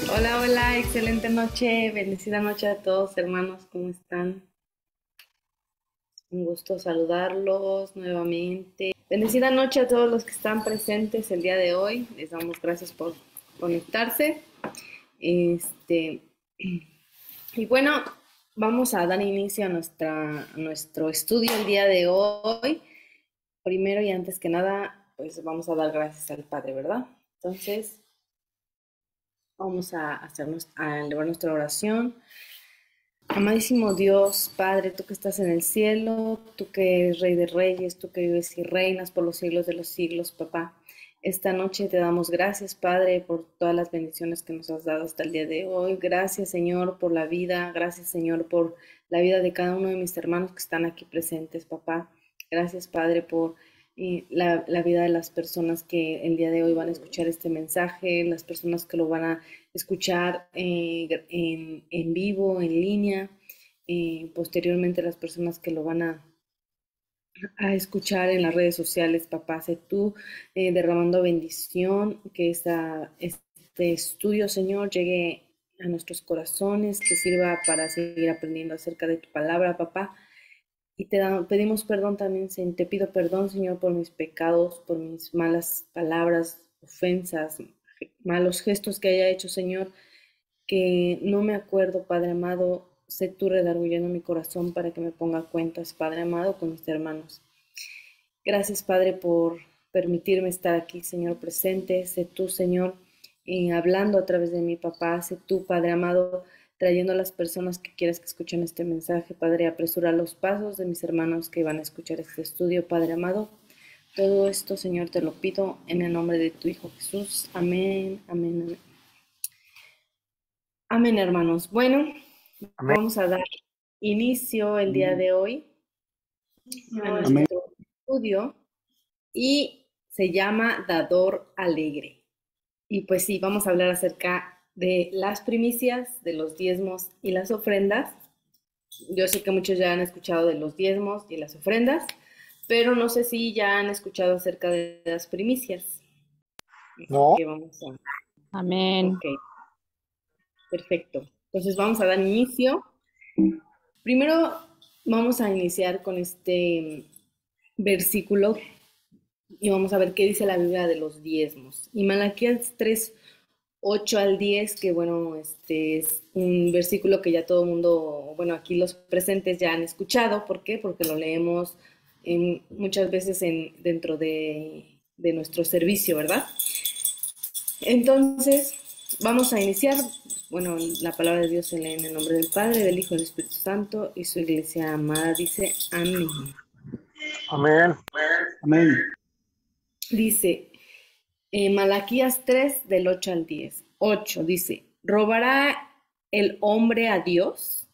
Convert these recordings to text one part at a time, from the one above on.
Hola, hola, excelente noche, bendecida noche a todos, hermanos, ¿cómo están? Un gusto saludarlos nuevamente. Bendecida noche a todos los que están presentes el día de hoy. Les damos gracias por conectarse. Este, y bueno, vamos a dar inicio a nuestro estudio el día de hoy. Primero y antes que nada, pues vamos a dar gracias al Padre, ¿verdad? Entonces, vamos a elevar nuestra oración. Amadísimo Dios, Padre, tú que estás en el cielo, tú que eres Rey de Reyes, tú que vives y reinas por los siglos de los siglos, papá. Esta noche te damos gracias, Padre, por todas las bendiciones que nos has dado hasta el día de hoy. Gracias, Señor, por la vida. Gracias, Señor, por la vida de cada uno de mis hermanos que están aquí presentes, papá. Gracias, Padre, por la vida de las personas que el día de hoy van a escuchar este mensaje, las personas que lo van a escuchar en vivo, en línea, posteriormente las personas que lo van a escuchar en las redes sociales, papá, sé tú derramando bendición, que este estudio, Señor, llegue a nuestros corazones, que sirva para seguir aprendiendo acerca de tu palabra, papá. Y pedimos perdón también, te pido perdón, Señor, por mis pecados, por mis malas palabras, ofensas, malos gestos que haya hecho, Señor, que no me acuerdo, Padre amado, sé tú redarguyendo mi corazón para que me ponga cuentas, Padre amado, con mis hermanos. Gracias, Padre, por permitirme estar aquí, Señor, presente. Sé tú, Señor, hablando a través de mi papá. Sé tú, Padre amado, trayendo a las personas que quieras que escuchen este mensaje. Padre, apresura los pasos de mis hermanos que van a escuchar este estudio, Padre amado. Todo esto, Señor, te lo pido en el nombre de tu Hijo Jesús. Amén, amén, amén. Amén, hermanos. Bueno, Amén. vamos a dar inicio el día de hoy a Amén. nuestro estudio y se llama Dador Alegre. Y pues sí, vamos a hablar acerca de las primicias, de los diezmos y las ofrendas. Yo sé que muchos ya han escuchado de los diezmos y las ofrendas, pero no sé si ya han escuchado acerca de las primicias. Así No. que vamos a... Amén. Ok, perfecto. Entonces vamos a dar inicio. Primero vamos a iniciar con este versículo y vamos a ver qué dice la Biblia de los diezmos. Y Malaquías 3, 8 al 10, que bueno, este es un versículo que ya todo el mundo, bueno, aquí los presentes ya han escuchado. ¿Por qué? Porque lo leemos muchas veces dentro de nuestro servicio, ¿verdad? Entonces, vamos a iniciar. Bueno, la palabra de Dios se lee en el nombre del Padre, del Hijo y del Espíritu Santo, y su iglesia amada dice amén. Amén. Amén. Dice, Malaquías 3 del 8 al 10. 8 dice, ¿robará el hombre a Dios?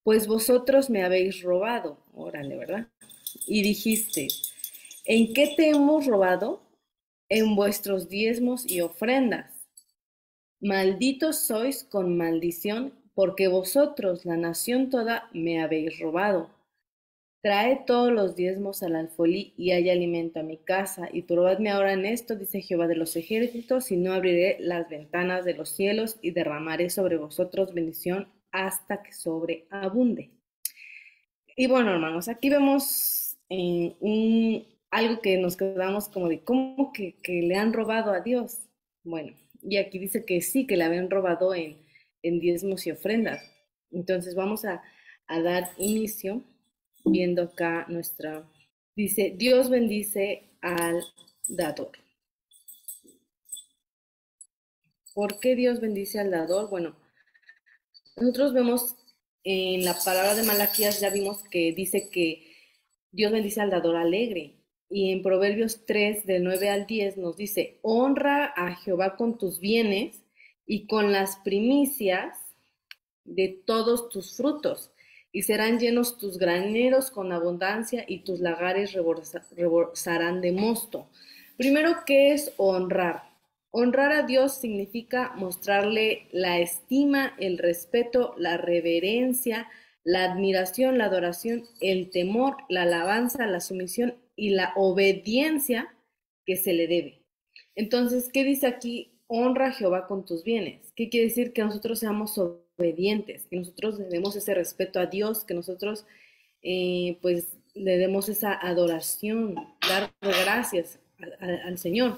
Pues vosotros me habéis robado. Órale, ¿verdad? Y dijiste, ¿en qué te hemos robado? En vuestros diezmos y ofrendas. Malditos sois con maldición, porque vosotros, la nación toda, me habéis robado. Traed todos los diezmos al alfolí y haya alimento a mi casa, y probadme ahora en esto, dice Jehová de los ejércitos, y no abriré las ventanas de los cielos y derramaré sobre vosotros bendición hasta que sobreabunde. Y bueno, hermanos, aquí vemos algo que nos quedamos como de, ¿cómo que le han robado a Dios? Bueno, y aquí dice que sí, que le habían robado en diezmos y ofrendas. Entonces vamos a dar inicio viendo acá nuestra... Dice, Dios bendice al dador. ¿Por qué Dios bendice al dador? Bueno, nosotros vemos en la palabra de Malaquías, ya vimos que dice que Dios bendice al dador alegre. Y en Proverbios 3, del 9 al 10, nos dice, honra a Jehová con tus bienes y con las primicias de todos tus frutos, y serán llenos tus graneros con abundancia, y tus lagares rebosarán de mosto. Primero, ¿qué es honrar? Honrar a Dios significa mostrarle la estima, el respeto, la reverencia, la admiración, la adoración, el temor, la alabanza, la sumisión y la obediencia que se le debe. Entonces, ¿qué dice aquí? honra a Jehová con tus bienes. ¿Qué quiere decir? Que nosotros seamos obedientes, que nosotros le demos ese respeto a Dios, que nosotros pues le demos esa adoración, dar gracias al Señor.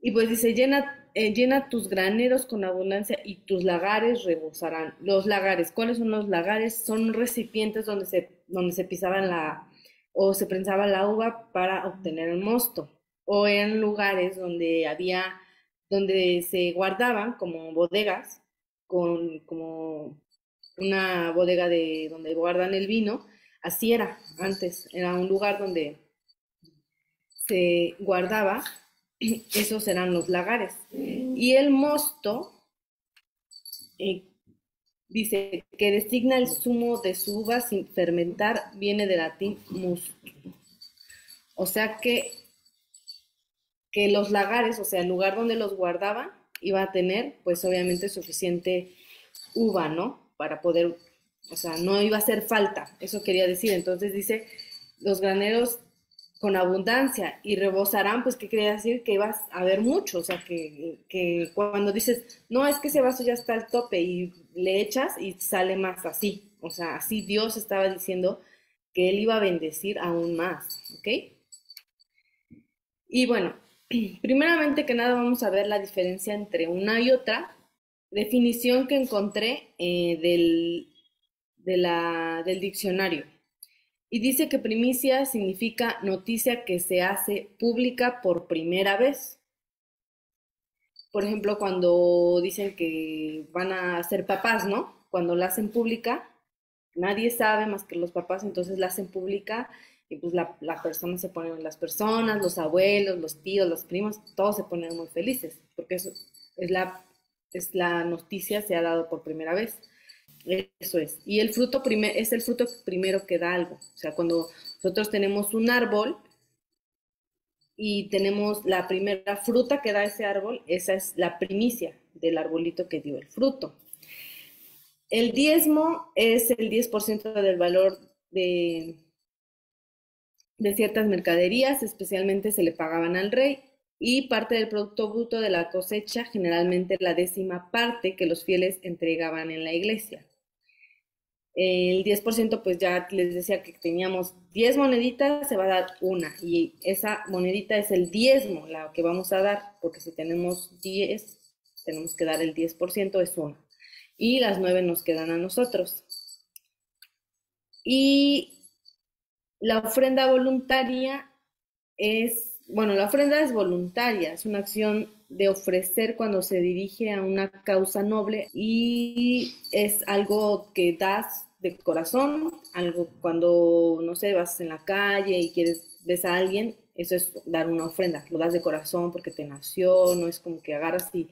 Y pues dice, llena tus graneros con abundancia y tus lagares rebosarán. Los lagares, ¿cuáles son los lagares? Son recipientes donde se pisaban o se prensaba la uva para obtener el mosto. O eran lugares donde se guardaban como bodegas, como una bodega de donde guardan el vino. Así era antes, era un lugar donde se guardaba, esos eran los lagares. Y el mosto eh, dice que designa el zumo de su uva sin fermentar, viene del latín mus. O sea que los lagares, o sea, el lugar donde los guardaba, iba a tener, pues obviamente, suficiente uva, ¿no? Para poder, o sea, no iba a hacer falta, eso quería decir. Entonces dice, los graneros con abundancia y rebosarán, pues, ¿qué quería decir? Que ibas a ver mucho, o sea, que cuando dices, no, es que ese vaso ya está al tope y le echas y sale más así, o sea, así Dios estaba diciendo que Él iba a bendecir aún más, ¿ok? Y bueno, primeramente que nada vamos a ver la diferencia entre una y otra. Definición que encontré del diccionario. Y dice que primicia significa noticia que se hace pública por primera vez. Por ejemplo, cuando dicen que van a ser papás, ¿no? Cuando la hacen pública, nadie sabe más que los papás, entonces la hacen pública y pues la persona se pone, las personas, los abuelos, los tíos, los primos, todos se ponen muy felices, porque eso es la noticia, se ha dado por primera vez. Eso es. Y el fruto es el fruto primero que da algo. O sea, cuando nosotros tenemos un árbol y tenemos la primera fruta que da ese árbol, esa es la primicia del arbolito que dio el fruto. El diezmo es el 10% del valor de ciertas mercaderías, especialmente se le pagaban al rey, y parte del producto bruto de la cosecha, generalmente la 10ª parte que los fieles entregaban en la iglesia. El 10%, pues ya les decía que teníamos 10 moneditas, se va a dar una, y esa monedita es el diezmo, la que vamos a dar, porque si tenemos 10, tenemos que dar el 10%, es una, y las 9 nos quedan a nosotros. Y la ofrenda voluntaria la ofrenda es voluntaria, es una acción de ofrecer cuando se dirige a una causa noble y es algo que das de corazón, algo cuando, no sé, vas en la calle y ves a alguien, eso es dar una ofrenda, lo das de corazón porque te nació, no es como que agarras y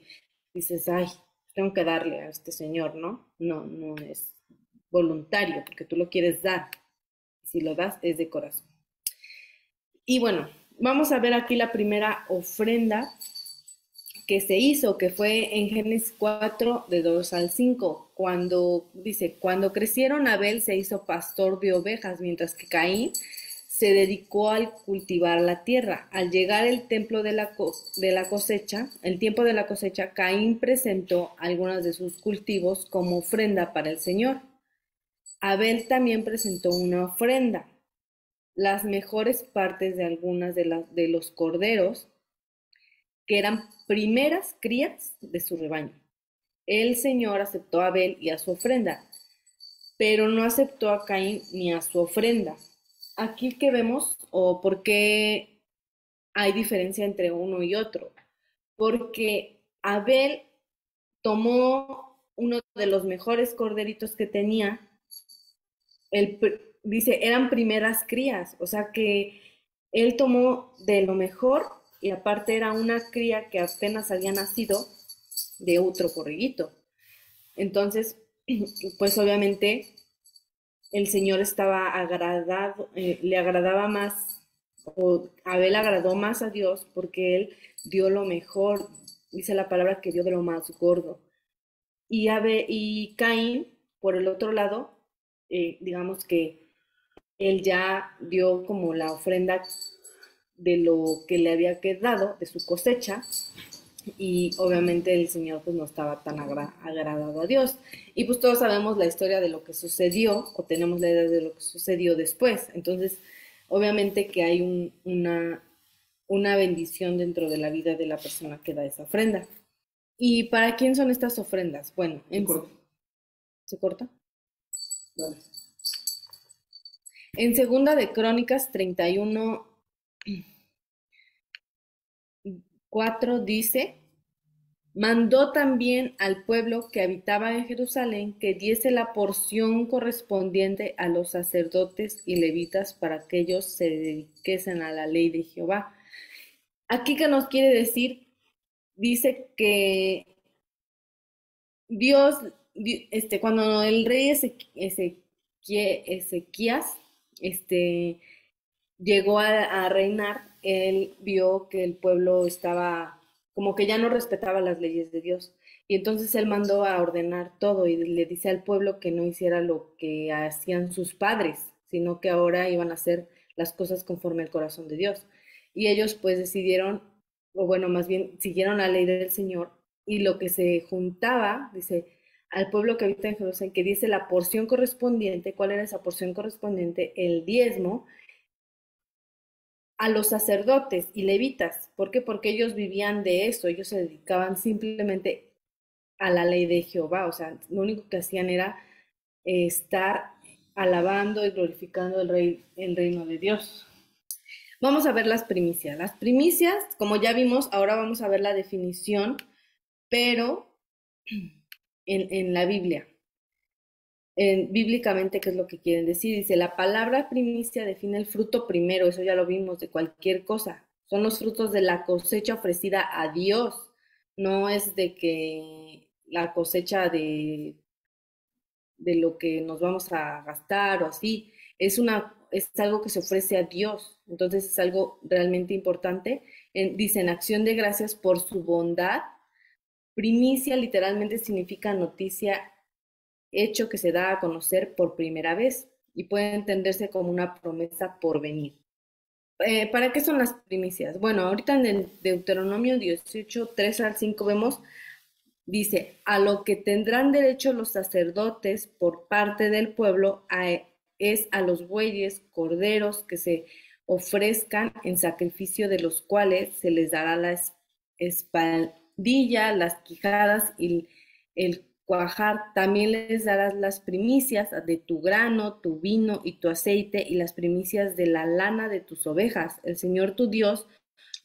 dices, ay, tengo que darle a este señor, ¿no? No, no es voluntario porque tú lo quieres dar, si lo das es de corazón. Y bueno, vamos a ver aquí la primera ofrenda que se hizo, que fue en Génesis 4, de 2 al 5, cuando dice, cuando crecieron Abel se hizo pastor de ovejas, mientras que Caín se dedicó al cultivar la tierra. Al llegar el tiempo de la cosecha, Caín presentó algunos de sus cultivos como ofrenda para el Señor. Abel también presentó una ofrenda, las mejores partes de algunas de los corderos, que eran primeras crías de su rebaño. El Señor aceptó a Abel y a su ofrenda, pero no aceptó a Caín ni a su ofrenda. Aquí que vemos, o por qué hay diferencia entre uno y otro, porque Abel tomó uno de los mejores corderitos que tenía, dice, eran primeras crías, o sea que él tomó de lo mejor y aparte era una cría que apenas había nacido de otro borreguito. Entonces, pues obviamente el Señor estaba agradado, le agradaba más, o Abel agradó más a Dios porque él dio lo mejor, dice la palabra que dio de lo más gordo. Y Caín, por el otro lado, digamos que él ya dio como la ofrenda de lo que le había quedado, de su cosecha, y obviamente el Señor pues no estaba tan agradado a Dios. Y pues todos sabemos la historia de lo que sucedió, o tenemos la idea de lo que sucedió después. Entonces, obviamente que hay una bendición dentro de la vida de la persona que da esa ofrenda. ¿Y para quién son estas ofrendas? Bueno, ¿se corta? Vale. En segunda de Crónicas 31:4 dice: mandó también al pueblo que habitaba en Jerusalén que diese la porción correspondiente a los sacerdotes y levitas para que ellos se dediquesen a la ley de Jehová. Aquí, ¿qué nos quiere decir? Dice que Dios, cuando el rey Ezequías, llegó a reinar, él vio que el pueblo estaba como que ya no respetaba las leyes de Dios. Y entonces él mandó a ordenar todo y le dice al pueblo que no hiciera lo que hacían sus padres, sino que ahora iban a hacer las cosas conforme al corazón de Dios. Y ellos pues decidieron, o bueno, más bien siguieron la ley del Señor, y lo que se juntaba, dice, al pueblo que habita en Jerusalén, que diese la porción correspondiente. ¿Cuál era esa porción correspondiente? El diezmo, a los sacerdotes y levitas. ¿Por qué? Porque ellos vivían de eso, ellos se dedicaban simplemente a la ley de Jehová, o sea, lo único que hacían era estar alabando y glorificando el reino de Dios. Vamos a ver las primicias. Las primicias, como ya vimos, ahora vamos a ver la definición, pero en la Biblia. Bíblicamente, ¿qué es lo que quieren decir? Dice, la palabra primicia define el fruto primero, eso ya lo vimos, de cualquier cosa. Son los frutos de la cosecha ofrecida a Dios. No es de que la cosecha de lo que nos vamos a gastar o así. Es algo que se ofrece a Dios. Entonces es algo realmente importante. Dice, en acción de gracias por su bondad. Primicia literalmente significa noticia, hecho que se da a conocer por primera vez, y puede entenderse como una promesa por venir. ¿Para qué son las primicias? Bueno, ahorita en el Deuteronomio 18, 3 al 5 vemos, dice, a lo que tendrán derecho los sacerdotes por parte del pueblo es a los bueyes, corderos que se ofrezcan en sacrificio, de los cuales se les dará la espaldilla, las quijadas y el cuajar. También les darás las primicias de tu grano, tu vino y tu aceite, y las primicias de la lana de tus ovejas. El Señor tu Dios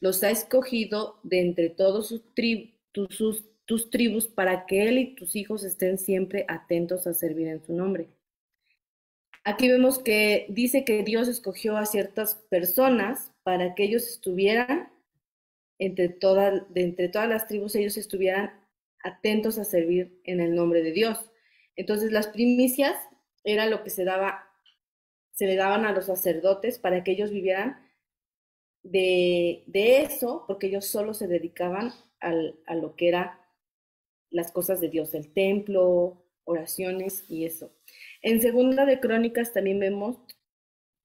los ha escogido de entre todos tus tribus, para que Él y tus hijos estén siempre atentos a servir en su nombre. Aquí vemos que dice que Dios escogió a ciertas personas para que ellos estuvieran de entre todas las tribus, ellos estuvieran atentos a servir en el nombre de Dios. Entonces las primicias era lo que se le daban a los sacerdotes para que ellos vivieran de eso, porque ellos solo se dedicaban a lo que era las cosas de Dios, el templo, oraciones y eso. En segunda de Crónicas también vemos,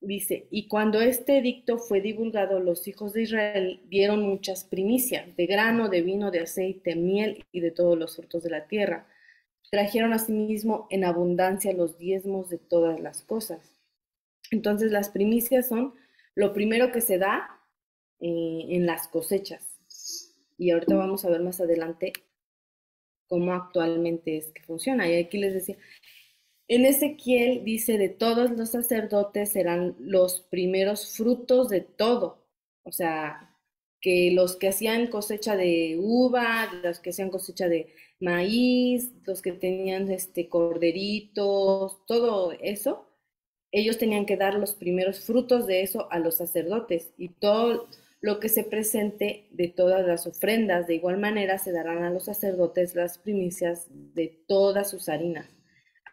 dice, y cuando este edicto fue divulgado, los hijos de Israel dieron muchas primicias, de grano, de vino, de aceite, miel y de todos los frutos de la tierra. Trajeron asimismo en abundancia los diezmos de todas las cosas. Entonces las primicias son lo primero que se da en las cosechas. Y ahorita vamos a ver más adelante cómo actualmente es que funciona. Y aquí les decía, en Ezequiel dice, de todos los sacerdotes serán los primeros frutos de todo. O sea, que los que hacían cosecha de uva, los que hacían cosecha de maíz, los que tenían corderitos, todo eso, ellos tenían que dar los primeros frutos de eso a los sacerdotes, y todo lo que se presente de todas las ofrendas. De igual manera se darán a los sacerdotes las primicias de todas sus harinas.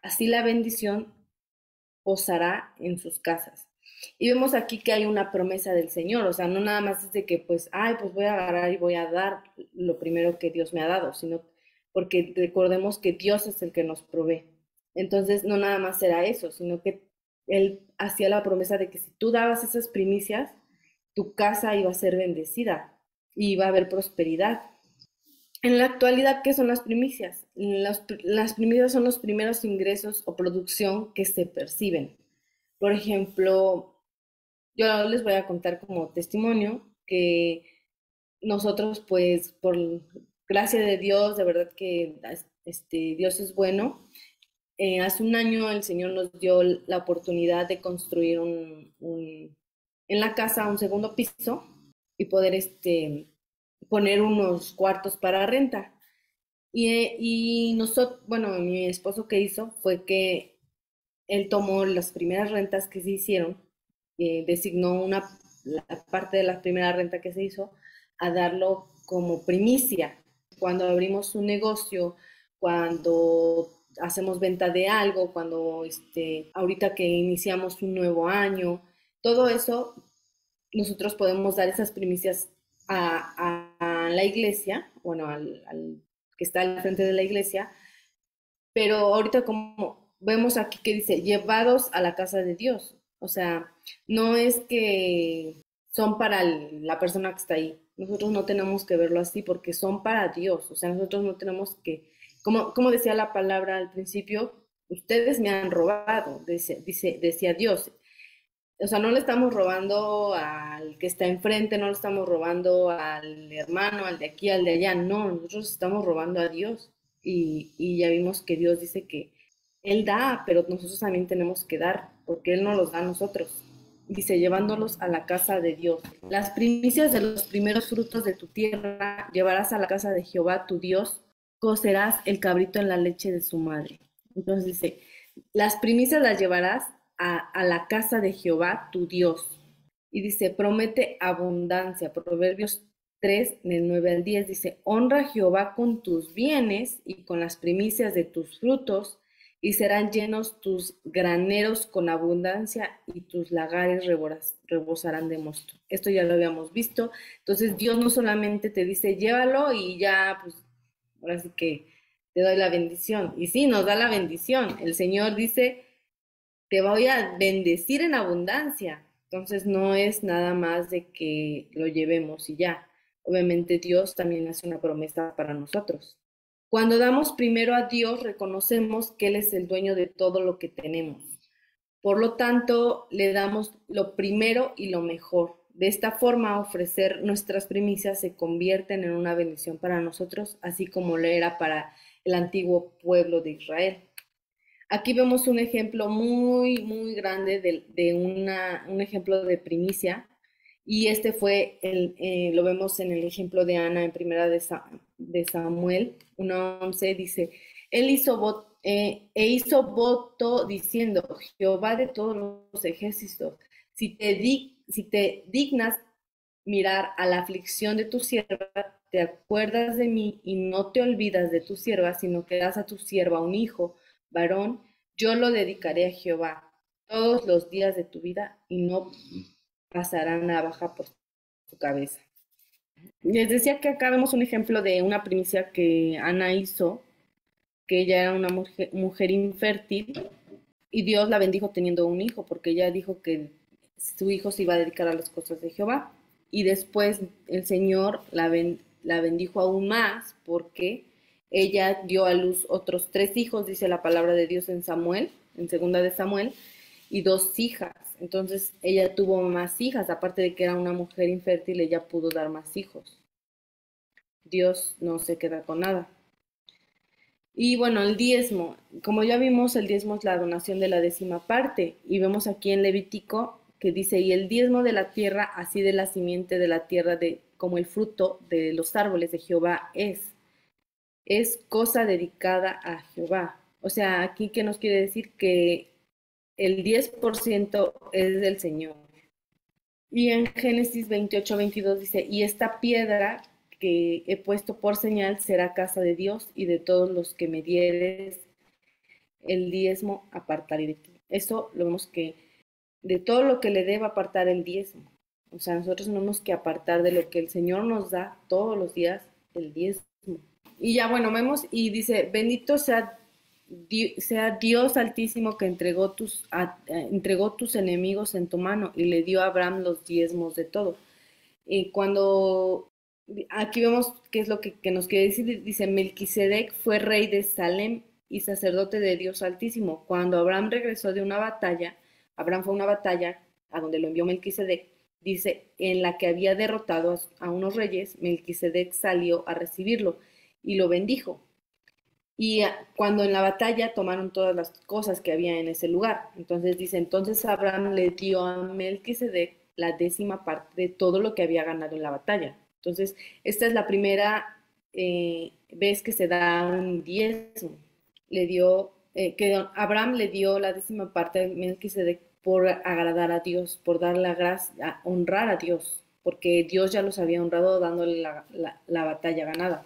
Así la bendición posará en sus casas. Y vemos aquí que hay una promesa del Señor, o sea, no nada más es de que pues voy a agarrar y voy a dar lo primero que Dios me ha dado, sino porque recordemos que Dios es el que nos provee. Entonces no nada más será eso, sino que Él hacía la promesa de que si tú dabas esas primicias, tu casa iba a ser bendecida y iba a haber prosperidad. En la actualidad, ¿qué son las primicias? Las primicias son los primeros ingresos o producción que se perciben. Por ejemplo, yo les voy a contar como testimonio que nosotros, pues, por gracia de Dios, de verdad que Dios es bueno. Hace un año el Señor nos dio la oportunidad de construir en la casa un segundo piso y poder poner unos cuartos para renta. Y nosotros, bueno, mi esposo que hizo fue que él tomó las primeras rentas que se hicieron, designó la parte de la primera renta que se hizo a darlo como primicia. Cuando abrimos un negocio, cuando hacemos venta de algo, cuando ahorita que iniciamos un nuevo año, todo eso, nosotros podemos dar esas primicias a la iglesia, bueno, al que está al frente de la iglesia, pero ahorita como vemos aquí que dice, llevados a la casa de Dios. O sea, no es que son para la persona que está ahí. Nosotros no tenemos que verlo así porque son para Dios. O sea, nosotros no tenemos que, como decía la palabra al principio, ustedes me han robado, decía Dios. O sea, no le estamos robando al que está enfrente, no le estamos robando al hermano, al de aquí, al de allá, no, nosotros estamos robando a Dios. Y ya vimos que Dios dice que Él da, pero nosotros también tenemos que dar, porque Él no los da a nosotros. Dice, llevándolos a la casa de Dios. Las primicias de los primeros frutos de tu tierra llevarás a la casa de Jehová tu Dios, cocerás el cabrito en la leche de su madre. Entonces dice, las primicias las llevarás a la casa de Jehová tu Dios. Y dice, promete abundancia. Proverbios 3, del 9 al 10, dice, honra a Jehová con tus bienes y con las primicias de tus frutos, y serán llenos tus graneros con abundancia y tus lagares rebosarán de mosto. Esto ya lo habíamos visto. Entonces Dios no solamente te dice, llévalo y ya, pues, ahora sí que te doy la bendición. Y sí, nos da la bendición. El Señor dice, te voy a bendecir en abundancia. Entonces no es nada más de que lo llevemos y ya. Obviamente Dios también hace una promesa para nosotros. Cuando damos primero a Dios, reconocemos que Él es el dueño de todo lo que tenemos. Por lo tanto, le damos lo primero y lo mejor. De esta forma, ofrecer nuestras primicias se convierten en una bendición para nosotros, así como lo era para el antiguo pueblo de Israel. Aquí vemos un ejemplo muy, muy grande un ejemplo de primicia, y este fue, lo vemos en el ejemplo de Ana en primera de Samuel 1:11, dice, él hizo voto diciendo, Jehová de todos los ejércitos, si te dignas mirar a la aflicción de tu sierva, te acuerdas de mí y no te olvidas de tu sierva, sino que das a tu sierva un hijo varón, yo lo dedicaré a Jehová todos los días de tu vida y no pasará navaja por tu cabeza. Les decía que acá vemos un ejemplo de una primicia que Ana hizo, que ella era una mujer infértil y Dios la bendijo teniendo un hijo, porque ella dijo que su hijo se iba a dedicar a las cosas de Jehová. Y después el Señor la bendijo aún más porque ella dio a luz otros 3 hijos, dice la palabra de Dios en Samuel, en segunda de Samuel, y 2 hijas. Entonces ella tuvo más hijas, aparte de que era una mujer infértil, ella pudo dar más hijos. Dios no se queda con nada. Y bueno, el diezmo, como ya vimos, el diezmo es la donación de la 10ª parte. Y vemos aquí en Levítico que dice, y el diezmo de la tierra, así de la simiente de la tierra, como el fruto de los árboles de Jehová es cosa dedicada a Jehová. O sea, aquí que nos quiere decir que el 10% es del Señor. Y en Génesis 28:22 dice, y esta piedra que he puesto por señal será casa de Dios, y de todos los que me dieres el diezmo apartaré de ti. Eso lo vemos que de todo lo que le deba apartar el diezmo. O sea, nosotros tenemos que apartar de lo que el Señor nos da todos los días el diezmo. Y ya bueno, vemos y dice, bendito sea Dios altísimo que entregó tus enemigos en tu mano y le dio a Abraham los diezmos de todo. Y cuando Aquí vemos qué es lo que nos quiere decir. Dice, Melquisedec fue rey de Salem y sacerdote de Dios Altísimo. Cuando Abraham regresó de una batalla, Abraham fue a una batalla a donde lo envió Melquisedec, dice, en la que había derrotado a unos reyes, Melquisedec salió a recibirlo y lo bendijo. Y cuando en la batalla tomaron todas las cosas que había en ese lugar. Entonces dice, entonces Abraham le dio a Melquisedec la 10ª parte de todo lo que había ganado en la batalla. Entonces, esta es la primera vez que se da un diezmo. Que Abraham le dio la 10ª parte a Melquisedec por agradar a Dios, por dar la gracia, honrar a Dios, porque Dios ya los había honrado dándole la batalla ganada.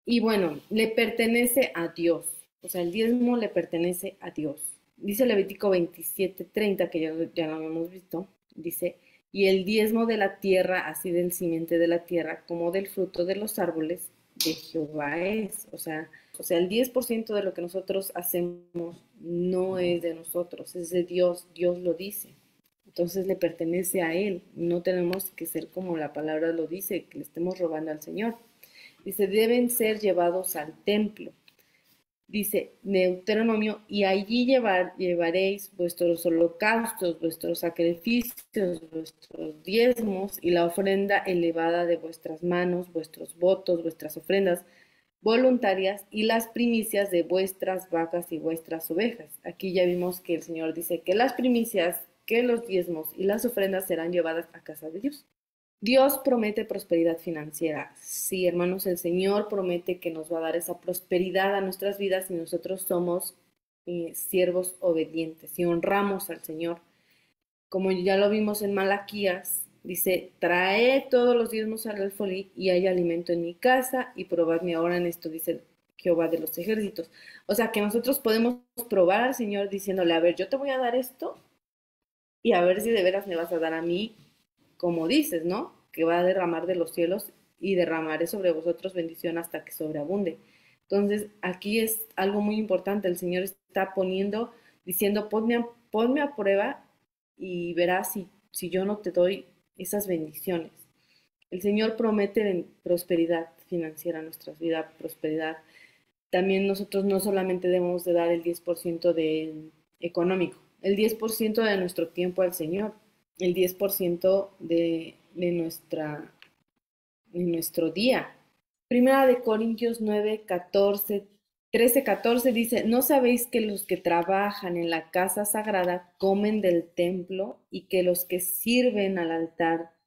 Y bueno, le pertenece a Dios. O sea, el diezmo le pertenece a Dios. Dice Levítico 27:30, que ya lo hemos visto, dice, y el diezmo de la tierra, así del simiente de la tierra, como del fruto de los árboles, de Jehová es. O sea, el 10% de lo que nosotros hacemos no es de nosotros, es de Dios. Dios lo dice. Entonces le pertenece a Él. No tenemos que ser como la palabra lo dice, que le estemos robando al Señor. Dice, deben ser llevados al templo. Dice Deuteronomio, y allí llevaréis vuestros holocaustos, vuestros sacrificios, vuestros diezmos y la ofrenda elevada de vuestras manos, vuestros votos, vuestras ofrendas voluntarias y las primicias de vuestras vacas y vuestras ovejas. Aquí ya vimos que el Señor dice que las primicias, que los diezmos y las ofrendas serán llevadas a casa de Dios. Dios promete prosperidad financiera. Sí, hermanos, el Señor promete que nos va a dar esa prosperidad a nuestras vidas si nosotros somos siervos obedientes y honramos al Señor. Como ya lo vimos en Malaquías, dice, trae todos los diezmos al alfolí y hay alimento en mi casa y probadme ahora en esto, dice Jehová de los ejércitos. O sea, que nosotros podemos probar al Señor diciéndole, a ver, yo te voy a dar esto y a ver si de veras me vas a dar a mí como dices, ¿no? Que va a derramar de los cielos y derramaré sobre vosotros bendición hasta que sobreabunde. Entonces, aquí es algo muy importante. El Señor está diciendo, ponme a prueba y verás si yo no te doy esas bendiciones. El Señor promete prosperidad financiera a nuestras vidas, prosperidad. También nosotros no solamente debemos de dar el 10% económico, el 10% de nuestro tiempo al Señor, el 10% de nuestro día. Primera de Corintios 13:14 dice, ¿no sabéis que los que trabajan en la casa sagrada comen del templo y que los que sirven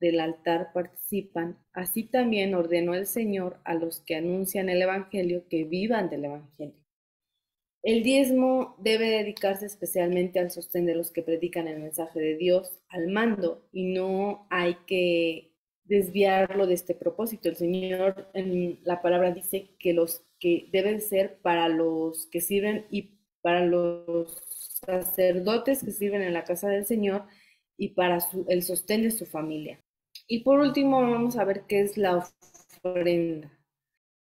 del altar participan? Así también ordenó el Señor a los que anuncian el Evangelio que vivan del Evangelio. El diezmo debe dedicarse especialmente al sostén de los que predican el mensaje de Dios, al mando, y no hay que desviarlo de este propósito. El Señor en la palabra dice que los que deben ser para los que sirven y para los sacerdotes que sirven en la casa del Señor y para el sostén de su familia. Y por último vamos a ver qué es la ofrenda.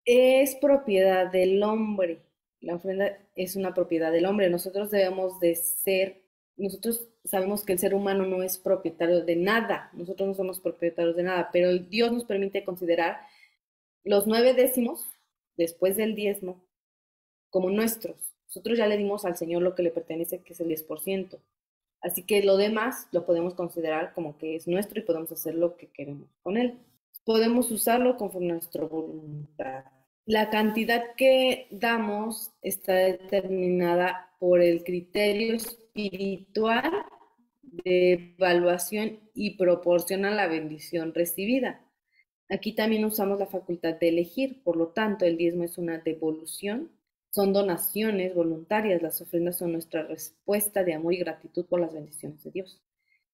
Es propiedad del hombre. La ofrenda es una propiedad del hombre. Nosotros sabemos que el ser humano no es propietario de nada. Nosotros no somos propietarios de nada, pero Dios nos permite considerar los 9 décimos después del diezmo como nuestros. Nosotros ya le dimos al Señor lo que le pertenece, que es el 10%. Así que lo demás lo podemos considerar como que es nuestro y podemos hacer lo que queremos con él. Podemos usarlo conforme a nuestra voluntad. La cantidad que damos está determinada por el criterio espiritual de evaluación y proporciona la bendición recibida. Aquí también usamos la facultad de elegir, por lo tanto, el diezmo es una devolución, son donaciones voluntarias, las ofrendas son nuestra respuesta de amor y gratitud por las bendiciones de Dios.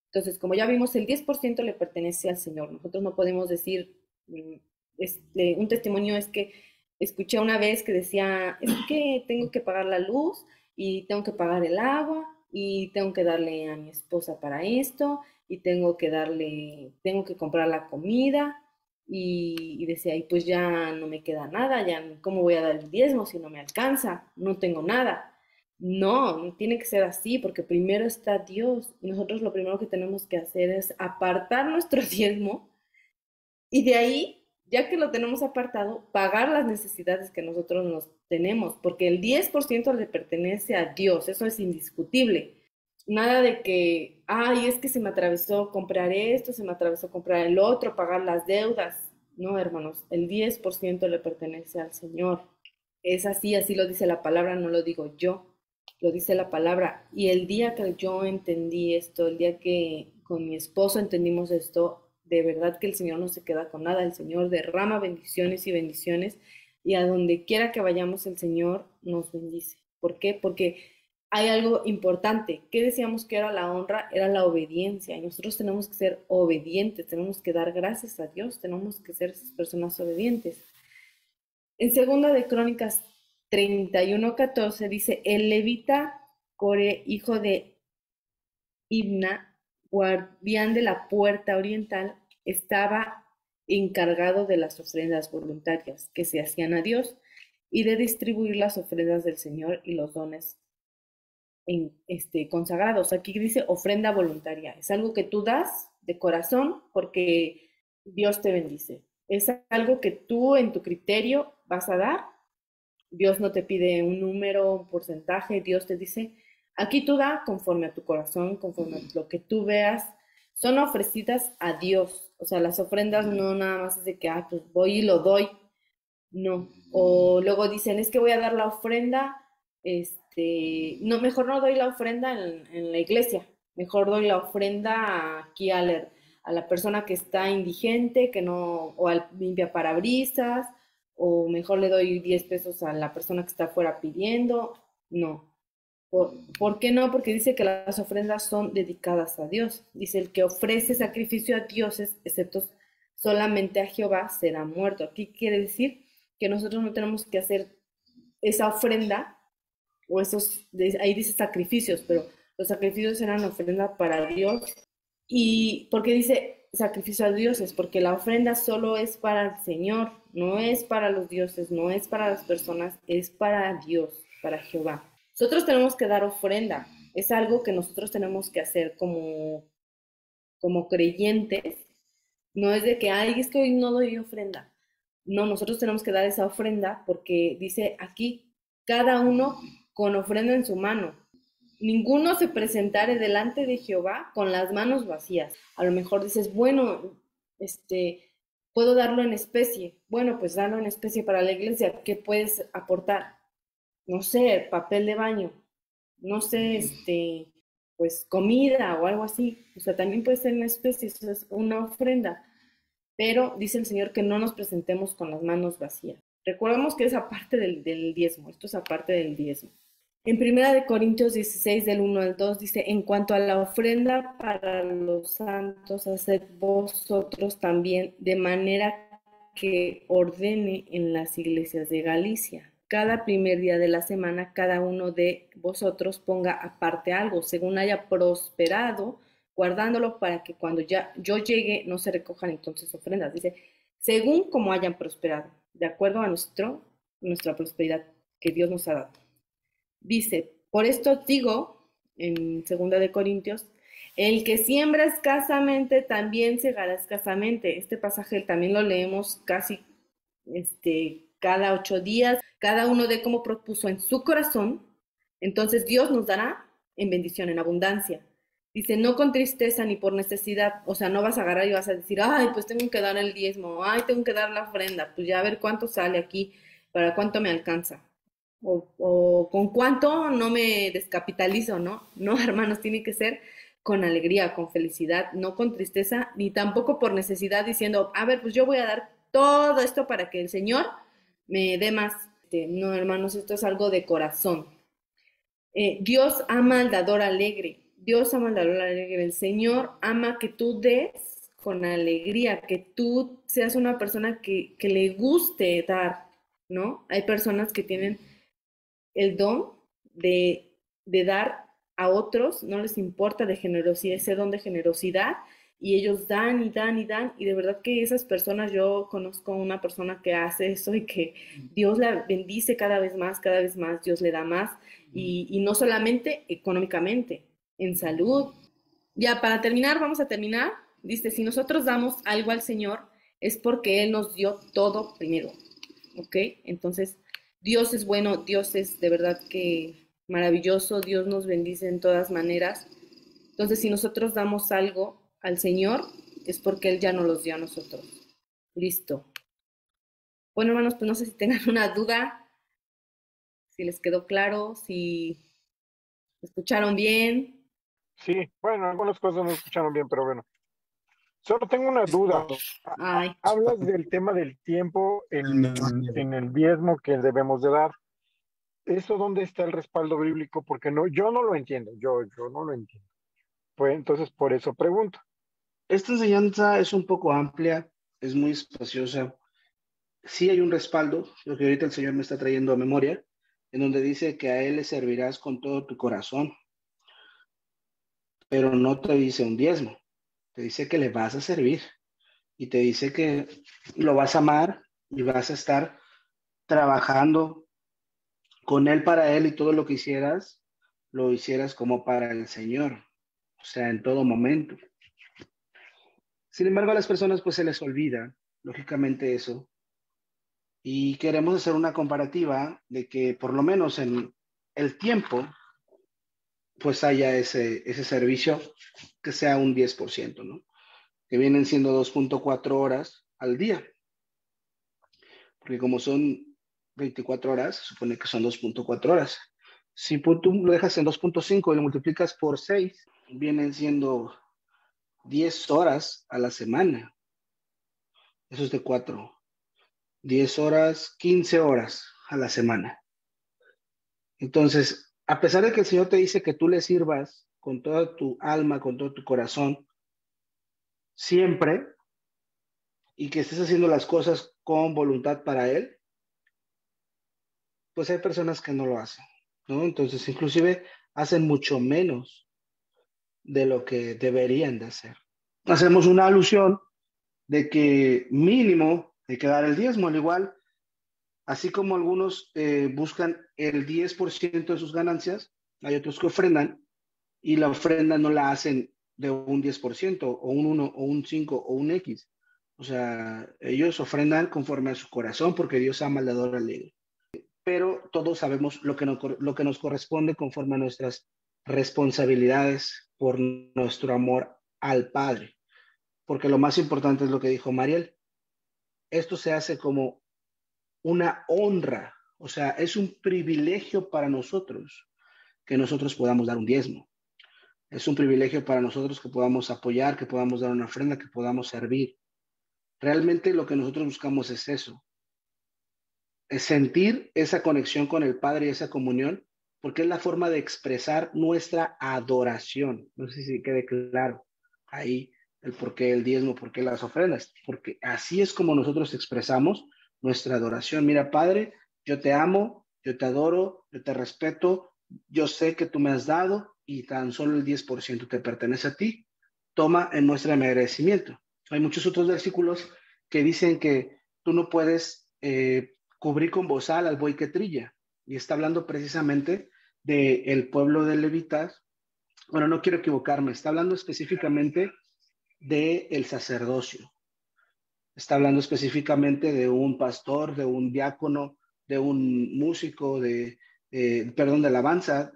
Entonces, como ya vimos, el 10% le pertenece al Señor. Nosotros no podemos decir, un testimonio es que escuché una vez que decía, es que tengo que pagar la luz y tengo que pagar el agua y tengo que darle a mi esposa para esto y tengo que comprar la comida y decía, y pues ya no me queda nada, ya cómo voy a dar el diezmo si no me alcanza, no tengo nada. No, no tiene que ser así, porque primero está Dios y nosotros lo primero que tenemos que hacer es apartar nuestro diezmo y de ahí ya que lo tenemos apartado, pagar las necesidades que nosotros nos tenemos, porque el 10% le pertenece a Dios, eso es indiscutible. Nada de que, ay, es que se me atravesó comprar esto, se me atravesó comprar el otro, pagar las deudas. No, hermanos, el 10% le pertenece al Señor. Es así, así lo dice la palabra, no lo digo yo, lo dice la palabra. Y el día que yo entendí esto, el día que con mi esposo entendimos esto, de verdad que el Señor no se queda con nada, el Señor derrama bendiciones y bendiciones, y a donde quiera que vayamos el Señor nos bendice. ¿Por qué? Porque hay algo importante. ¿Qué decíamos que era la honra? Era la obediencia. Y nosotros tenemos que ser obedientes, tenemos que dar gracias a Dios, tenemos que ser esas personas obedientes. En segunda de Crónicas 31:14 dice, el levita Core, hijo de Ibna, guardián de la puerta oriental, estaba encargado de las ofrendas voluntarias que se hacían a Dios y de distribuir las ofrendas del Señor y los dones consagrados. Aquí dice ofrenda voluntaria. Es algo que tú das de corazón porque Dios te bendice. Es algo que tú en tu criterio vas a dar. Dios no te pide un número, un porcentaje. Dios te dice, aquí tú da conforme a tu corazón, conforme a lo que tú veas. Son ofrecidas a Dios. O sea, las ofrendas no nada más es de que, pues voy y lo doy. No. O luego dicen, es que voy a dar la ofrenda, no, mejor no doy la ofrenda en la iglesia, mejor doy la ofrenda aquí a la persona que está indigente, que no, o al limpia parabrisas, o mejor le doy 10 pesos a la persona que está afuera pidiendo. No. ¿Por qué no? Porque dice que las ofrendas son dedicadas a Dios. Dice, el que ofrece sacrificio a dioses, excepto solamente a Jehová, será muerto. Aquí quiere decir que nosotros no tenemos que hacer esa ofrenda, o esos, ahí dice sacrificios, pero los sacrificios eran ofrenda para Dios. ¿Y por qué dice sacrificio a dioses? Porque la ofrenda solo es para el Señor, no es para los dioses, no es para las personas, es para Dios, para Jehová. Nosotros tenemos que dar ofrenda, es algo que nosotros tenemos que hacer como creyentes, no es de que, ay, es que hoy no doy ofrenda. No, nosotros tenemos que dar esa ofrenda porque dice aquí, cada uno con ofrenda en su mano. Ninguno se presentare delante de Jehová con las manos vacías. A lo mejor dices, bueno, puedo darlo en especie. Bueno, pues darlo en especie para la iglesia. ¿Qué puedes aportar? No sé, papel de baño. No sé, pues comida o algo así. O sea, también puede ser en especie, eso es una ofrenda. Pero dice el Señor que no nos presentemos con las manos vacías. Recordemos que es aparte del diezmo, esto es aparte del diezmo. En Primera de Corintios 16, del 1 al 2, dice, en cuanto a la ofrenda para los santos, haced vosotros también de manera que ordene en las iglesias de Galicia. Cada primer día de la semana, cada uno de vosotros ponga aparte algo, según haya prosperado, guardándolo para que cuando ya yo llegue no se recojan entonces ofrendas. Dice, según como hayan prosperado, de acuerdo a nuestra prosperidad que Dios nos ha dado. Dice, por esto digo, en 2 Corintios, el que siembra escasamente también segará escasamente. Este pasaje también lo leemos casi cada 8 días, cada uno de cómo propuso en su corazón, entonces Dios nos dará en bendición, en abundancia. Dice, no con tristeza ni por necesidad, o sea, no vas a agarrar y vas a decir, ay, pues tengo que dar el diezmo, ay, tengo que dar la ofrenda, pues ya a ver cuánto sale aquí, para cuánto me alcanza, o con cuánto no me descapitalizo, ¿no? No, hermanos, tiene que ser con alegría, con felicidad, no con tristeza, ni tampoco por necesidad diciendo, a ver, pues yo voy a dar todo esto para que el Señor me dé más. No, hermanos, esto es algo de corazón. Dios ama al dador alegre. Dios ama al dador alegre. El Señor ama que tú des con alegría, que tú seas una persona que le guste dar, ¿no? Hay personas que tienen el don de dar a otros, no les importa de generosidad, ese don de generosidad, y ellos dan y dan y dan, y de verdad que esas personas, yo conozco una persona que hace eso y que Dios la bendice cada vez más, Dios le da más, y no solamente económicamente, en salud. Ya para terminar, vamos a terminar, dice, si nosotros damos algo al Señor, es porque Él nos dio todo primero, ¿ok? Entonces, Dios es bueno, Dios es de verdad que maravilloso, Dios nos bendice en todas maneras. Entonces, si nosotros damos algo al Señor, es porque Él ya nos los dio a nosotros. Listo. Bueno, hermanos, pues no sé si tengan una duda, si les quedó claro, si escucharon bien. Sí, bueno, algunas cosas no escucharon bien, pero bueno. Solo tengo una duda. Ay, Hablas del tema del tiempo en el diezmo que debemos de dar. ¿Eso dónde está el respaldo bíblico? Porque no, yo no lo entiendo, yo no lo entiendo. Pues entonces por eso pregunto. Esta enseñanza es un poco amplia, es muy espaciosa. Sí hay un respaldo, lo que ahorita el Señor me está trayendo a memoria, en donde dice que a Él le servirás con todo tu corazón, pero no te dice un diezmo, te dice que le vas a servir y te dice que lo vas a amar y vas a estar trabajando con Él para Él y todo lo que hicieras, lo hicieras como para el Señor, o sea, en todo momento. Sin embargo, a las personas pues se les olvida, lógicamente eso, y queremos hacer una comparativa de que por lo menos en el tiempo pues haya ese servicio que sea un 10%, ¿no? Que vienen siendo 2.4 horas al día, porque como son 24 horas, se supone que son 2.4 horas. Si tú lo dejas en 2.5 y lo multiplicas por 6, vienen siendo 10 horas a la semana. Eso es de 4. 10 horas, 15 horas a la semana. Entonces, a pesar de que el Señor te dice que tú le sirvas con toda tu alma, con todo tu corazón, siempre, y que estés haciendo las cosas con voluntad para Él, pues hay personas que no lo hacen, ¿no? Entonces, inclusive hacen mucho menos de lo que deberían de hacer. Hacemos una alusión de que mínimo hay que dar el diezmo, al igual, así como algunos buscan el 10% de sus ganancias, hay otros que ofrendan y la ofrenda no la hacen de un 10% o un 1 o un 5 o un X. O sea, ellos ofrendan conforme a su corazón porque Dios ama al dador alegre. Pero todos sabemos lo que nos corresponde conforme a nuestras responsabilidades por nuestro amor al Padre. Porque lo más importante es lo que dijo Mariel. Esto se hace como una honra, o sea, es un privilegio para nosotros que nosotros podamos dar un diezmo. Es un privilegio para nosotros que podamos apoyar, que podamos dar una ofrenda, que podamos servir. Realmente lo que nosotros buscamos es eso, es sentir esa conexión con el Padre y esa comunión, porque es la forma de expresar nuestra adoración. No sé si quede claro ahí el por qué el diezmo, por qué las ofrendas, porque así es como nosotros expresamos nuestra adoración. Mira, Padre, yo te amo, yo te adoro, yo te respeto, yo sé que tú me has dado y tan solo el 10% te pertenece a ti. Toma en muestra de mi agradecimiento. Hay muchos otros versículos que dicen que tú no puedes cubrir con bozal al buey que trilla. Y está hablando precisamente del pueblo de levitas. Bueno, no quiero equivocarme, está hablando específicamente del sacerdocio. Está hablando específicamente de un pastor, de un diácono, de un músico, perdón, de alabanza.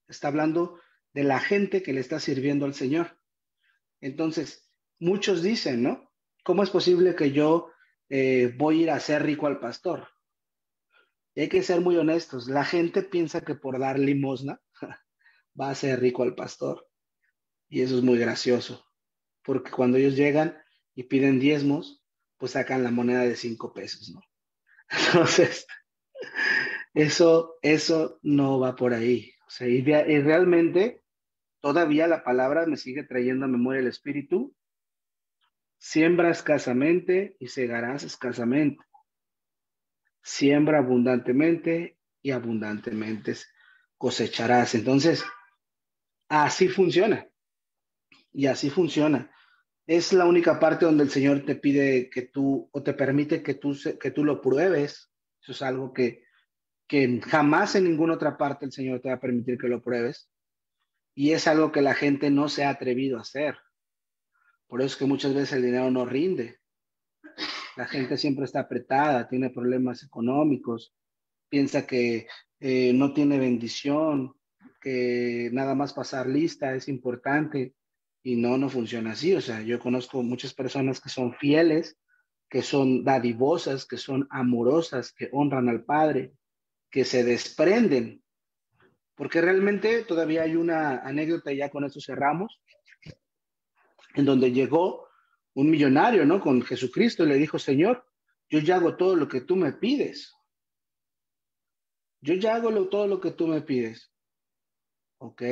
Está hablando de la gente que le está sirviendo al Señor. Entonces, muchos dicen, ¿no? ¿Cómo es posible que yo voy a ir a hacer rico al pastor? Y hay que ser muy honestos. La gente piensa que por dar limosna va a ser rico al pastor. Y eso es muy gracioso. Porque cuando ellos llegan y piden diezmos, pues sacan la moneda de 5 pesos, ¿no? Entonces, eso no va por ahí. O sea, y realmente todavía la palabra me sigue trayendo a memoria el Espíritu. Siembra escasamente y segarás escasamente. Siembra abundantemente y abundantemente cosecharás. Entonces, así funciona. Y así funciona. Es la única parte donde el Señor te pide que tú, o te permite que tú lo pruebes. Eso es algo que jamás en ninguna otra parte el Señor te va a permitir que lo pruebes. Y es algo que la gente no se ha atrevido a hacer. Por eso es que muchas veces el dinero no rinde. La gente siempre está apretada, tiene problemas económicos, piensa que no tiene bendición, que nada más pasar lista es importante y no funciona así. O sea, yo conozco muchas personas que son fieles, que son dadivosas, que son amorosas, que honran al Padre, que se desprenden, porque realmente todavía hay una anécdota, y ya con esto cerramos, en donde llegó un millonario, ¿no? Con Jesucristo y le dijo, Señor, yo ya hago todo lo que tú me pides. Yo ya hago todo lo que tú me pides. Ok.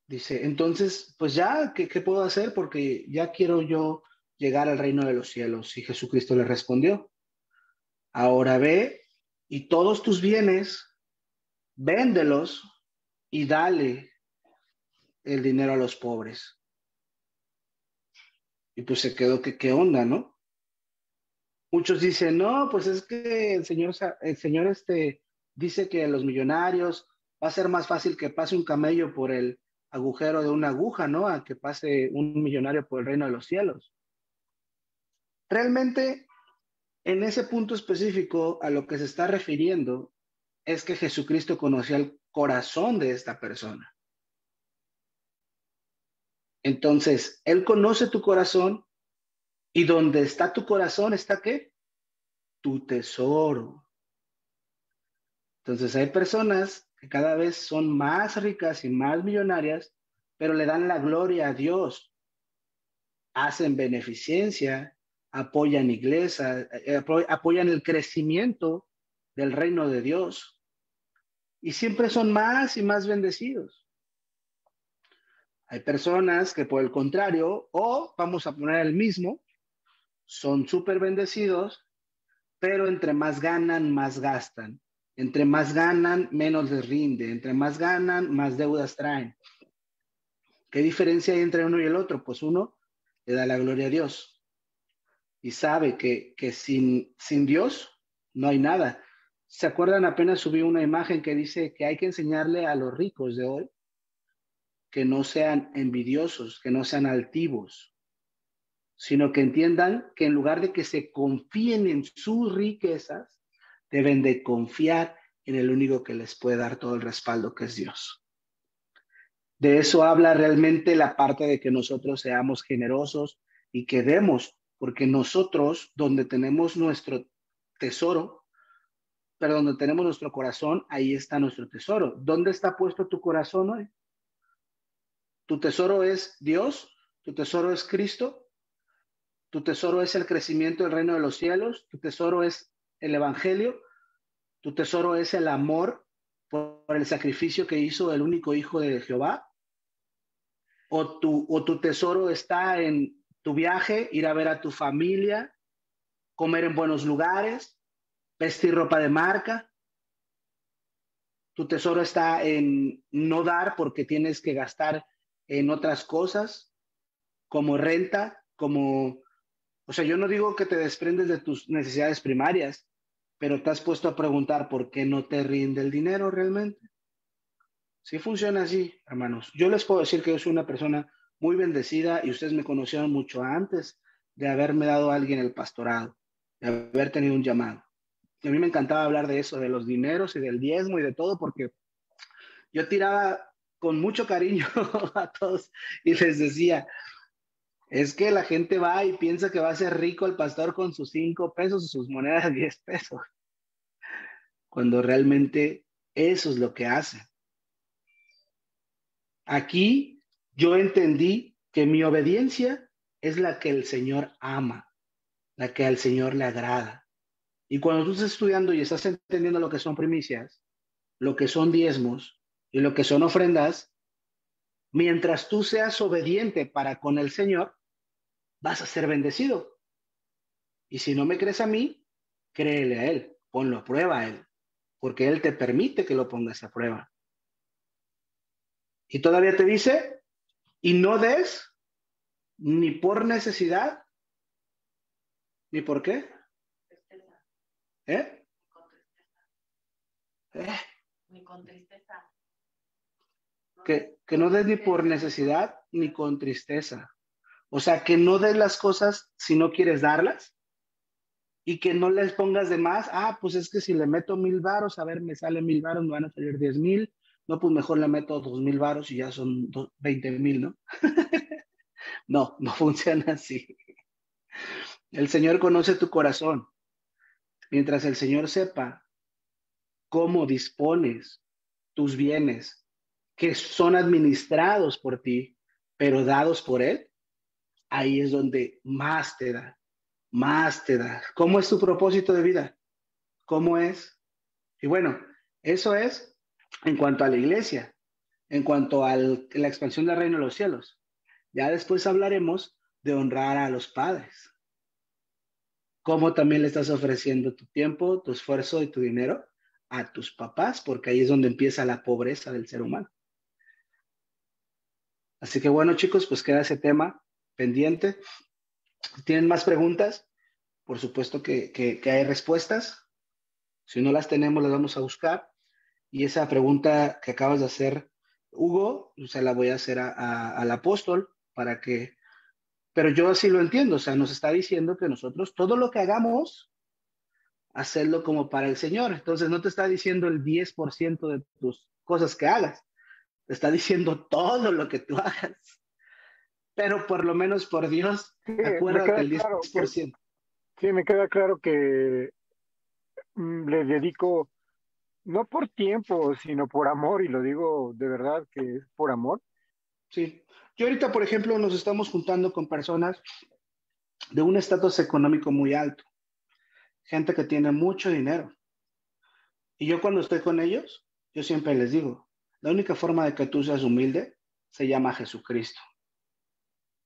Dice, entonces, pues ya, ¿qué puedo hacer? Porque ya quiero yo llegar al reino de los cielos. Y Jesucristo le respondió, ahora ve y todos tus bienes, véndelos y dale el dinero a los pobres. Y pues se quedó que qué onda, ¿no? Muchos dicen, no, pues es que el señor dice que a los millonarios va a ser más fácil que pase un camello por el agujero de una aguja, ¿no? A que pase un millonario por el reino de los cielos. Realmente, en ese punto específico, a lo que se está refiriendo es que Jesucristo conocía el corazón de esta persona. Entonces, Él conoce tu corazón y donde está tu corazón, ¿está qué? Tu tesoro. Entonces, hay personas que cada vez son más ricas y más millonarias, pero le dan la gloria a Dios, hacen beneficencia, apoyan iglesias, apoyan el crecimiento del reino de Dios y siempre son más y más bendecidos. Hay personas que por el contrario, o vamos a poner el mismo, son súper bendecidos, pero entre más ganan, más gastan. Entre más ganan, menos les rinde. Entre más ganan, más deudas traen. ¿Qué diferencia hay entre uno y el otro? Pues uno le da la gloria a Dios y sabe que sin Dios no hay nada. ¿Se acuerdan? Apenas subí una imagen que dice que hay que enseñarle a los ricos de hoy que no sean envidiosos, que no sean altivos, sino que entiendan que en lugar de que se confíen en sus riquezas, deben de confiar en el único que les puede dar todo el respaldo, que es Dios. De eso habla realmente la parte de que nosotros seamos generosos y que demos, porque nosotros, donde tenemos nuestro tesoro, pero donde tenemos nuestro corazón, ahí está nuestro tesoro. ¿Dónde está puesto tu corazón hoy? ¿Tu tesoro es Dios? ¿Tu tesoro es Cristo? ¿Tu tesoro es el crecimiento del reino de los cielos? ¿Tu tesoro es el evangelio? ¿Tu tesoro es el amor por el sacrificio que hizo el único hijo de Jehová? ¿O tu tesoro está en tu viaje, ir a ver a tu familia, comer en buenos lugares, vestir ropa de marca? ¿Tu tesoro está en no dar porque tienes que gastar en otras cosas, como renta, como... O sea, yo no digo que te desprendes de tus necesidades primarias, pero te has puesto a preguntar por qué no te rinde el dinero realmente. Sí funciona así, hermanos. Yo les puedo decir que yo soy una persona muy bendecida y ustedes me conocieron mucho antes de haberme dado a alguien el pastorado, de haber tenido un llamado. Y a mí me encantaba hablar de eso, de los dineros y del diezmo y de todo, porque yo tiraba con mucho cariño a todos y les decía, es que la gente va y piensa que va a ser rico el pastor con sus 5 pesos o sus monedas de 10 pesos, cuando realmente eso es lo que hace. Aquí yo entendí que mi obediencia es la que el Señor ama, la que al Señor le agrada. Y cuando tú estás estudiando y estás entendiendo lo que son primicias, lo que son diezmos y lo que son ofrendas, mientras tú seas obediente para con el Señor, vas a ser bendecido. Y si no me crees a mí, créele a Él, ponlo a prueba a Él, porque Él te permite que lo pongas a prueba. Y todavía te dice, y no des ni por necesidad, ni por qué. ¿Eh? Ni con tristeza. Que no des ni por necesidad, ni con tristeza. O sea, que no des las cosas si no quieres darlas, y que no les pongas de más. Pues es que si le meto 1,000 varos, a ver, me sale 1,000 varos, me van a salir 10,000. No, pues mejor le meto 2,000 varos y ya son 20,000, ¿no? No, no funciona así. El Señor conoce tu corazón. Mientras el Señor sepa cómo dispones tus bienes, que son administrados por ti, pero dados por Él, ahí es donde más te da, más te da. ¿Cómo es tu propósito de vida? ¿Cómo es? Y bueno, eso es en cuanto a la iglesia, en cuanto a la expansión del reino de los cielos. Ya después hablaremos de honrar a los padres. ¿Cómo también le estás ofreciendo tu tiempo, tu esfuerzo y tu dinero a tus papás? Porque ahí es donde empieza la pobreza del ser humano. Así que bueno, chicos, pues queda ese tema pendiente. ¿Tienen más preguntas? Por supuesto que hay respuestas. Si no las tenemos, las vamos a buscar. Y esa pregunta que acabas de hacer, Hugo, se la voy a hacer al apóstol para que... Pero yo así lo entiendo, o sea, nos está diciendo que nosotros todo lo que hagamos, hacerlo como para el Señor. Entonces no te está diciendo el 10% de tus cosas que hagas, te está diciendo todo lo que tú hagas. Pero por lo menos por Dios, Sí, acuérdate el 10%. Sí, me queda claro que le dedico, no por tiempo, sino por amor, y lo digo de verdad que es por amor. Sí. Yo ahorita, por ejemplo, nos estamos juntando con personas de un estatus económico muy alto, gente que tiene mucho dinero. Y yo cuando estoy con ellos, yo siempre les digo, la única forma de que tú seas humilde se llama Jesucristo.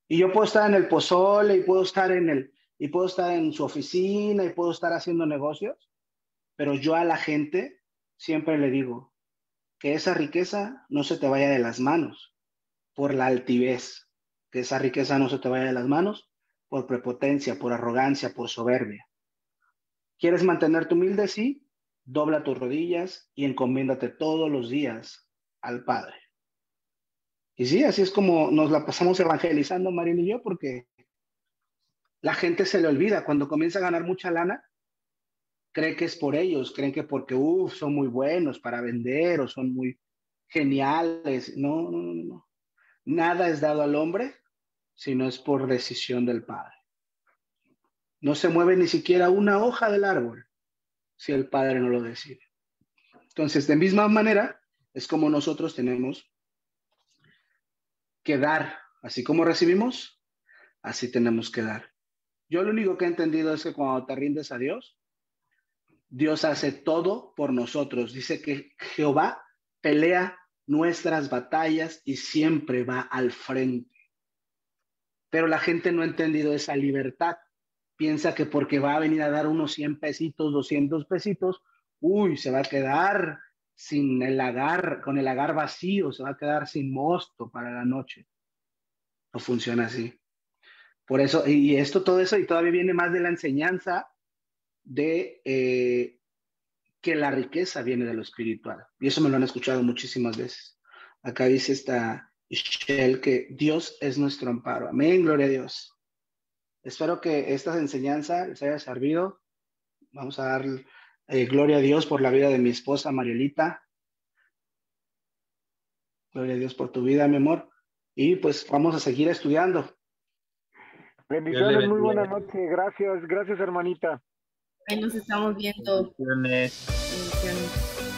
Y yo puedo estar en el pozole y puedo estar en su oficina y puedo estar haciendo negocios, pero yo a la gente siempre le digo que esa riqueza no se te vaya de las manos por la altivez, que esa riqueza no se te vaya de las manos por prepotencia, por arrogancia, por soberbia. ¿Quieres mantenerte humilde? Sí, dobla tus rodillas y encomiéndate todos los días al Padre. Y sí, así es como nos la pasamos evangelizando Marín y yo, porque la gente se le olvida cuando comienza a ganar mucha lana, cree que es por ellos, creen que porque son muy buenos para vender o son muy geniales. No, no, no, no. Nada es dado al hombre si no es por decisión del Padre. No se mueve ni siquiera una hoja del árbol si el Padre no lo decide. Entonces, de misma manera, es como nosotros tenemos que dar. Así como recibimos, así tenemos que dar. Yo lo único que he entendido es que cuando te rindes a Dios, Dios hace todo por nosotros. Dice que Jehová pelea nuestras batallas y siempre va al frente. Pero la gente no ha entendido esa libertad. Piensa que porque va a venir a dar unos 100 pesitos, 200 pesitos, se va a quedar sin el agar, con el agar vacío, se va a quedar sin mosto para la noche. No funciona así. Por eso, y esto, todo eso, y todavía viene más de la enseñanza de que la riqueza viene de lo espiritual. Y eso me lo han escuchado muchísimas veces. Acá dice esta Michelle que Dios es nuestro amparo. Amén, gloria a Dios. Espero que esta enseñanza les haya servido. Vamos a dar gloria a Dios por la vida de mi esposa Marielita. Gloria a Dios por tu vida, mi amor. Y pues vamos a seguir estudiando. Bendiciones, muy buena noche. Gracias, gracias, hermanita. Ahí nos estamos viendo. Bendiciones. Bendiciones.